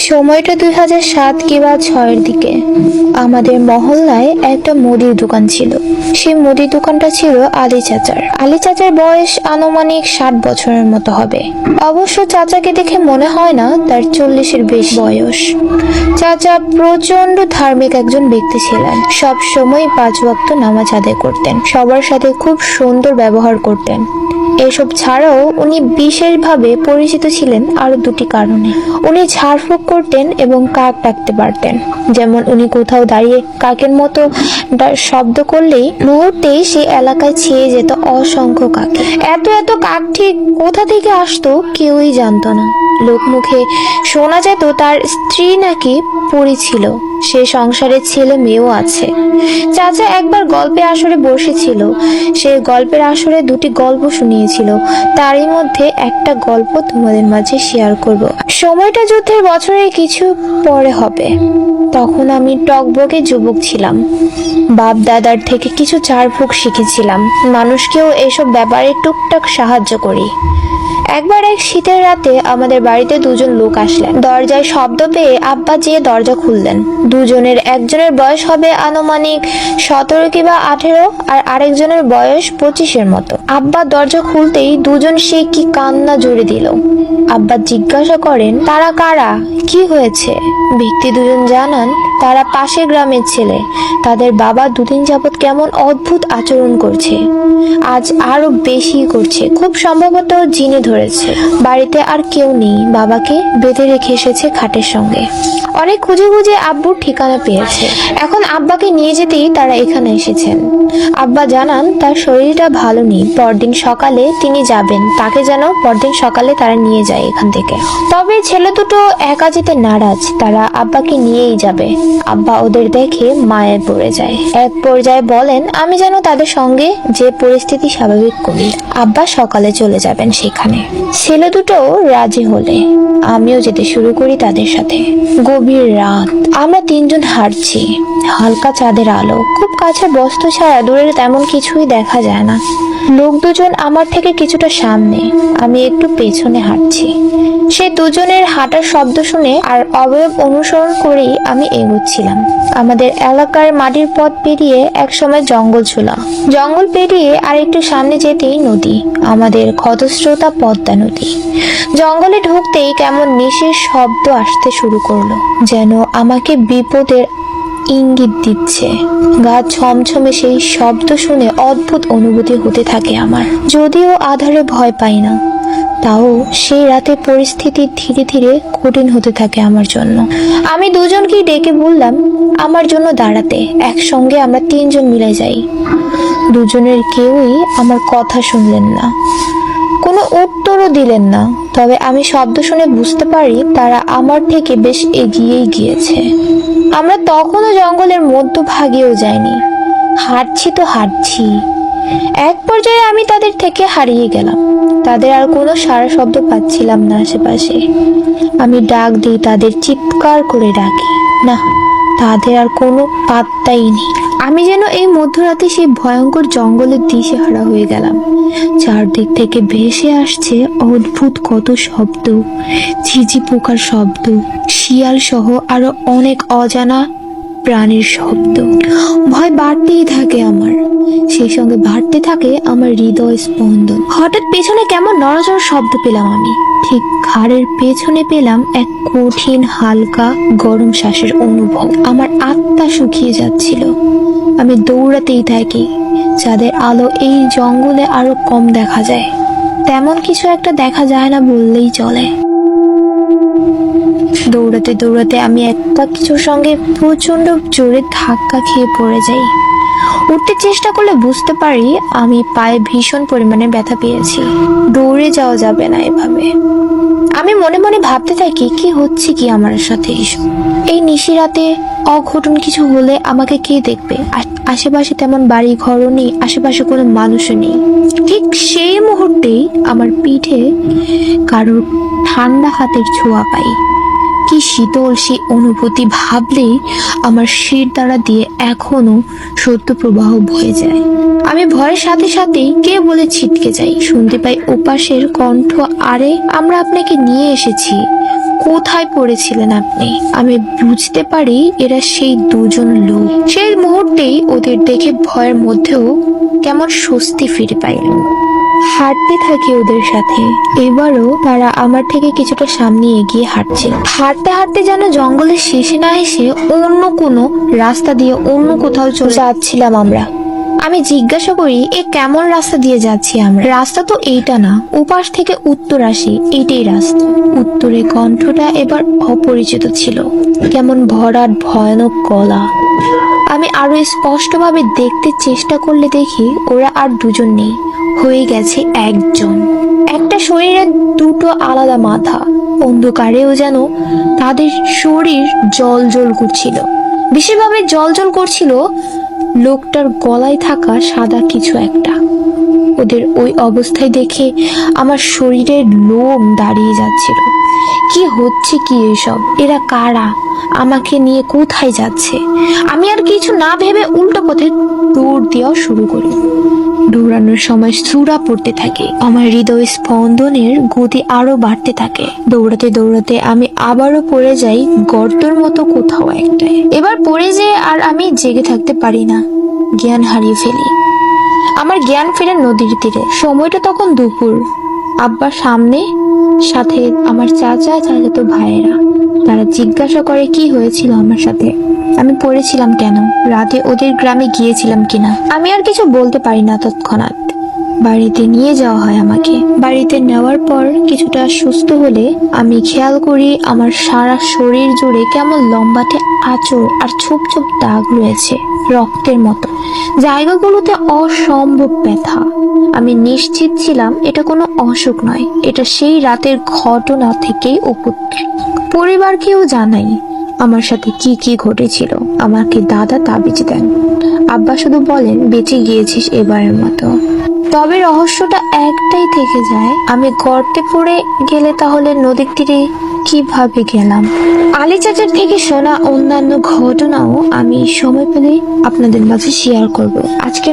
সময়টা 2007 কিংবা 2006-এর দিকে। আমাদের মহল্লায় একটা মুদির দোকান ছিল। সেই মুদির দোকানটা ছিল আলী চাচার। আলী চাচার বয়স আনুমানিক 60 বছরের মতো হবে। অবশ্য চাচাকে দেখে মনে হয় না তার 40-এর বেশি বয়স। চাচা প্রচন্ড ধার্মিক একজন ব্যক্তি ছিলেন। সব সময় 5 ওয়াক্ত নামাজ আদায় করতেন, সবার সাথে খুব সুন্দর ব্যবহার করতেন। এসব ছাড়াও উনি বিশেষভাবে পরিচিত ছিলেন আরো দুটি কারণে। উনি ঝাড়ফুঁক করতেন এবং কাক ডাকতে পারতেন। যেমন উনি কোথাও দাঁড়িয়ে কাকের মতো শব্দ করলেই মুহূর্তেই সেই এলাকায় ছেয়ে যেত অসংখ্য কাক। এত এত কাক ঠিক কোথা থেকে আসতো কেউই জানতো না। লোকমুখে শোনা যেত তার স্ত্রী নাকি পরী ছিল, সে সংসারে ছেলে মেয়েও আছে। চাচা একবার গল্পের আসরে বসেছিল, সে গল্পের আসরে দুটি গল্প শুনিয়েছিল। তারই মধ্যে একটা গল্প তোমাদের মাঝে শেয়ার করব। সময়টা যুদ্ধের বছরের কিছু পরে হবে। তখন আমি টকবকে যুবক ছিলাম। বাপ দাদার থেকে কিছু ঝাড়ফুঁক শিখেছিলাম, মানুষকেও এসব ব্যাপারে টুকটাক সাহায্য করি। একবার এক শীতের রাতে আমাদের বাড়িতে দুজন লোক আসলেন। দরজায় শব্দ পেয়ে আব্বা যেয়ে দরজা খুললেন। দুজনের একজনের বয়স হবে আনুমানিক 17 কিংবা 18, আর আরেকজনের বয়স 25-এর মতো। আব্বা দরজা খুলতেই দুজন সে কি কান্না জুড়ে দিল। আব্বা জিজ্ঞাসা করেন, তারা কারা, কি হয়েছে? ব্যক্তি দুজন জানান তারা পাশের গ্রামের ছেলে। তাদের বাবা দুদিন যাবৎ কেমন অদ্ভুত আচরণ করছে, আজ আরো বেশি করছে। খুব সম্ভবত জিনে ধরেছে। বাড়িতে আর কেউ নেই, বাবাকে বেঁধে রেখে এসেছে খাটের সঙ্গে। অনেক খুঁজে খুঁজে আব্বুর ঠিকানা পেয়েছে। এখন আব্বাকে নিয়ে যেতেই তারা এখানে এসেছেন। আব্বা জানান তার শরীরটা ভালো নেই, পরদিন সকালে তিনি যাবেন, তাকে যেন পরদিন সকালে তারা নিয়ে যায় এখান থেকে। তবে ছেলে দুটো একা যেতে নারাজ, তারা আব্বাকে নিয়েই যাবে। আব্বা ওদের দেখে মায়ে পড়ে যায়। এক পর্যায়ে বলেন আমি যেন তাদের সঙ্গে যে পরিস্থিতি স্বাভাবিক করি। আব্বা সকালে চলে যাবেন সেখানে। ছেলে দুটো রাজি হলে আমিও যেতে শুরু করি তাদের সাথে। গভীর রাত, আমরা তিনজন হাঁটছি। হালকা চাঁদের আলো, খুব কাছে বস্তু ছাড়া দূরের তেমন কিছুই দেখা যায় না। লোক দুজন আমার থেকে কিছুটা সামনে, আমি একটু পেছনে হাঁটছি। সে দুজনের হাঁটার শব্দ শুনে আর অবয়ব অনুসরণ করেই আমি এগোচ্ছিলাম। আমাদের এলাকার মাটির পথ পেরিয়ে একসময় জঙ্গল ছিল। জঙ্গল পেরিয়ে আর একটু সামনে যেতেই নদী, আমাদের ক্ষতস্রোতা পদ্মা নদী। জঙ্গলে ঢুকতেই কেমন নিশির শব্দ আসতে শুরু করলো, যেন আমাকে বিপদের ইঙ্গিত দিচ্ছে। গা ছমছমে সেই শব্দ শুনে অদ্ভুত অনুভূতি হতে থাকে আমার। যদিও আধারে ভয় পাই না, তাও সেই রাতে পরিস্থিতি ধীরে ধীরে কঠিন হতে থাকে আমার জন্য। আমি দুজনকেই ডেকে বললাম আমার জন্য দাঁড়াতে। একসঙ্গে আমরা তিনজন মিলে যাই। দুজনের কেউই আমার কথা শুনলেন না, কোনো উত্তরও দিলেন না। তবে আমি শব্দ শুনে বুঝতে পারি তারা আমার থেকে বেশ এগিয়েই গিয়েছে। আমরা তখনও জঙ্গলের মধ্যভাগেও যাইনি, হাঁটছি তো হাঁটছি। এক পর্যায়ে আমি তাদের থেকে হারিয়ে গেলাম। তাদের আর কোনো সারা শব্দ পাচ্ছিলাম না আশেপাশে। আমি ডাক দিই, তাদের চিৎকার করে ডাকি, না, তাদের আর কোনো পাত্তাই নেই। আমি যেন এই মধ্যরাতে সেই ভয়ঙ্কর জঙ্গলের দিশেহারা হয়ে গেলাম। চারদিক থেকে ভেসে আসছে অদ্ভুত কত শব্দ, ঝিঝি পোকার শব্দ, শিয়াল সহ আরো অনেক অজানা প্রাণীর শব্দ। ভয় বাড়তেই থাকে আমার, সেই সঙ্গে বাড়তে থাকে আমার হৃদয় স্পন্দন। হঠাৎ পেছনে কেমন নড়াচড় শব্দ পেলাম আমি। ঠিক ঘাড়ের পেছনে পেলাম এক কঠিন হালকা গরম শ্বাসের অনুভব। আমার আত্মা শুকিয়ে যাচ্ছিল। আমি দৌড়াতেই থাকি। চাঁদের আলো এই জঙ্গলে আরো কম দেখা যায়, তেমন কিছু একটা দেখা যায় না বললেই চলে। দৌড়াতে দৌড়াতে আমি একটা কিছুর সঙ্গে প্রচন্ড জোরে ধাক্কা খেয়ে পড়ে যাই। উঠতে চেষ্টা করলে বুঝতে পারি আমি পায়ে ভীষণ পরিমাণে ব্যথা পেয়েছি। দৌড়ে যাওয়া যাবে না এভাবে। আমি মনে মনে ভাবতে থাকি কি হচ্ছে কি আমার সাথে। এই নিশিরাতে অঘটন কিছু হলে আমাকে কে দেখবে? আশেপাশে তেমন বাড়ি ঘরও নেই, আশেপাশে কোনো মানুষও নেই। ঠিক সেই মুহূর্তেই আমার পিঠে কারোর ঠান্ডা হাতের ছোঁয়া পাই। কি শীতল সেই অনুভূতি, ভাবলেই আমার শির দ্বারা দিয়ে এখনো সত্য প্রবাহ বয়ে যায়। আমি ভয়ের সাথে সাথেই কে বলে ছিটকে যাই। শুনতে পাই ওপাশের কণ্ঠ, আরে আমরা আপনাকে নিয়ে এসেছি। কোথায় পড়েছিলেন আপনি? আমি বুঝতে পারি এরা সেই দুজন লোক। সেই মুহূর্তেই ওদের দেখে ভয়ের মধ্যেও কেমন স্বস্তি ফিরে পাইলাম। হাঁটতে থাকি ওদের সাথে। এবারও তারা আমার থেকে কিছুটা সামনে এগিয়ে হাঁটছিল। হাঁটতে হাঁটতে যেন জঙ্গলের শেষে না এসে অন্য কোনো রাস্তা দিয়ে অন্য কোথাও চলে যাচ্ছিলাম আমরা। আমি জিজ্ঞাসা করি, এ কেমন রাস্তা দিয়ে যাচ্ছি আমরা? রাস্তা তো এইটা না, উপাস থেকে উত্তর আসি, এইটাই রাস্তা। উত্তরে কণ্ঠটা এবার অপরিচিত ছিল, কেমন ভরাট ভয়ানক গলা। আমি আরো স্পষ্টভাবে দেখতে চেষ্টা করলে দেখি ওরা আর দুজন নেই, হয়ে গেছে একজন। একটা শরীরের দুটো আলাদা মাথা। অন্ধকারেও যেন তাদের শরীর জ্বলজ্বল করছিল। বিশেষভাবে জ্বলজ্বল করছিল লোকটার গলায় থাকা সাদা কিছু একটা। ওদের ওই অবস্থায় দেখে আমার শরীরের লোম দাঁড়িয়ে যাচ্ছিল। কি হচ্ছে কি এসব? এরা কারা? আমাকে নিয়ে কোথায় যাচ্ছে? আমি আর কিছু না ভেবে উল্টো পথে দৌড় দেওয়া শুরু করি। দৌড়ানোর সময় সূরা পড়তে থাকে, আমার হৃদয় স্পন্দনের গতি আরো বাড়তে থাকে। দৌড়াতে দৌড়াতে আমি আবারও পড়ে যাই গর্তের মতো কোথাও একটায়। এবার পড়ে যেয়ে আর আমি জেগে থাকতে পারি না, জ্ঞান হারিয়ে ফেলি। আমার জ্ঞান ফেরে নদীর তীরে। সময়টা তখন দুপুর। আব্বা সামনে, সাথে আমার চাচাতো ভাইয়েরা। তারা জিজ্ঞাসা করে কি হয়েছিল আমার সাথে, আমি পড়েছিলাম কেন, রাতে ওদের গ্রামে গিয়েছিলাম কিনা। আমি আর কিছু বলতে পারি না। তৎক্ষণাৎ বাড়িতে নিয়ে যাওয়া হয় আমাকে। বাড়িতে নেওয়ার পর কিছুটা সুস্থ হলে আমি খেয়াল করি আমার সারা শরীর জুড়ে কেমন লম্বাটে আঁচড় আর ছোপ ছোপ দাগ রয়েছে, রক্তের মতো। জায়গাগুলোতে অসম্ভব ব্যথা। আমি নিশ্চিত ছিলাম এটা কোনো অসুখ নয়, এটা সেই রাতের ঘটনা থেকেই উপদ্রব। পরিবারকেও জানাই আমার সাথে কি কি ঘটেছিল। আমাকে দাদা তাবিজ দেন, আব্বা শুধু বলেন বেঁচে গিয়েছিস এবারের মতো। তবে রহস্যটা একটাই থেকে যায়, আমি গর্তে পড়ে গেলে তাহলে নদীর তীরে কিভাবে গেলাম? আলী চাচার থেকে শোনা অন্যান্য ঘটনাও আমি সময় পেলে আপনাদের মাঝে শেয়ার করব। আজকে